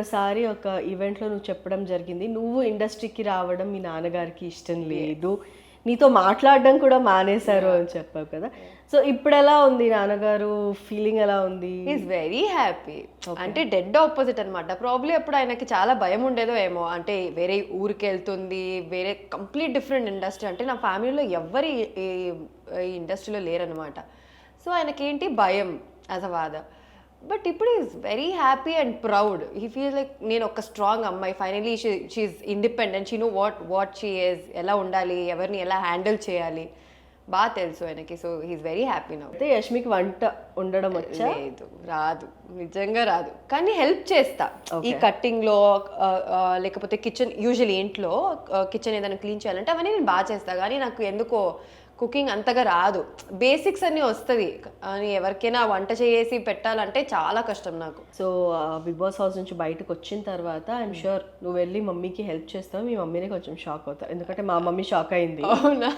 ఒకసారి ఒక ఈవెంట్లో నువ్వు చెప్పడం జరిగింది, నువ్వు ఇండస్ట్రీకి రావడం మీ నాన్నగారికి ఇష్టం లేదు, నీతో మాట్లాడడం కూడా మానేశారు అని చెప్పావు కదా. సో ఇప్పుడు ఎలా ఉంది నాన్నగారు, ఫీలింగ్ ఎలా ఉంది? Is very happy. అంటే డెడ్ ఆపోజిట్ అనమాట. ప్రాబ్లీ అప్పుడు ఆయనకి చాలా భయం ఉండేదో ఏమో, అంటే వేరే ఊరికి వెళ్తుంది, వేరే కంప్లీట్ డిఫరెంట్ ఇండస్ట్రీ. అంటే నా ఫ్యామిలీలో ఎవ్వరి ఈ ఇండస్ట్రీలో లేరనమాట. సో ఆయనకేంటి భయం యాజ్ అ ఫాదర్. బట్ ఇప్పుడు is very happy and proud. He feel like నేను ఒక స్ట్రాంగ్ అమ్మాయి, finally she's independent, she know what she is, ఎలా ఉండాలి, ఎవరిని ఎలా హ్యాండిల్ చేయాలి బాగా తెలుసు ఆయనకి. So he's very happy now. అయితే యష్మికి వంట ఉండడం వచ్చా? లేదు, రాదు, నిజంగా రాదు. కానీ హెల్ప్ చేస్తా ఈ కట్టింగ్లో, లేకపోతే కిచెన్, యూజువల్లీ ఇంట్లో కిచెన్ ఏదైనా క్లీన్ చేయాలంటే అవన్నీ నేను బాగా చేస్తా. కానీ నాకు ఎందుకో కుకింగ్ అంతగా రాదు. బేసిక్స్ అన్నీ వస్తుంది అని ఎవరికైనా వంట చేసి పెట్టాలంటే చాలా కష్టం నాకు. సో బిగ్ బాస్ హౌస్ నుంచి బయటకు వచ్చిన తర్వాత ఐఎమ్ షూర్ నువ్వు వెళ్ళి మమ్మీకి హెల్ప్ చేస్తావు, మీ మమ్మీనే కొంచెం షాక్ అవుతావు. ఎందుకంటే మా మమ్మీ షాక్ అయింది. అవునా?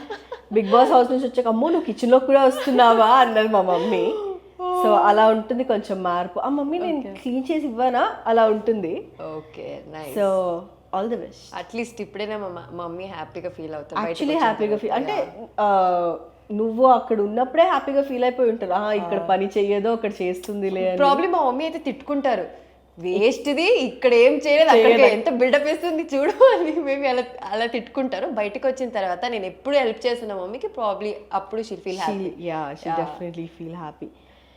బిగ్ బాస్ హౌస్ నుంచి వచ్చాక అమ్మో నువ్వు కిచెన్లో కూడా వస్తున్నావా అన్నది మా మమ్మీ. సో అలా ఉంటుంది కొంచెం మార్పు. ఆ మమ్మీ నేను క్లీన్ చేసి ఇవ్వనా, అలా ఉంటుంది. Okay, nice. So all the best. At least ఇప్పుడైనా మా మమ్మీ హ్యాపీగా ఫీల్ అవుతారు. యాక్చువల్లీ హ్యాపీగా ఫీల్ అంటే నువ్వు అక్కడ ఉన్నప్పుడే హ్యాపీగా ఫీల్ అయిపోయి ఉంటారు, ఇక్కడ పని చెయ్యదో అక్కడ చేస్తుందిలే. ప్రాబ్లమ్ మా మమ్మీ అయితే తిట్టుకుంటారు, వేస్ట్ది ఇక్కడ ఏం చేయలేదు, అక్కడ ఎంత బిల్డప్ వేస్తుంది చూడు అని మేబీ అలా తిట్టుకుంటారు. బయటకు వచ్చిన తర్వాత నేను ఎప్పుడు హెల్ప్ చేస్తున్నా మమ్మీకి, ప్రాబ్లీ అప్పుడు she feel happy. Yeah, she definitely feel happy.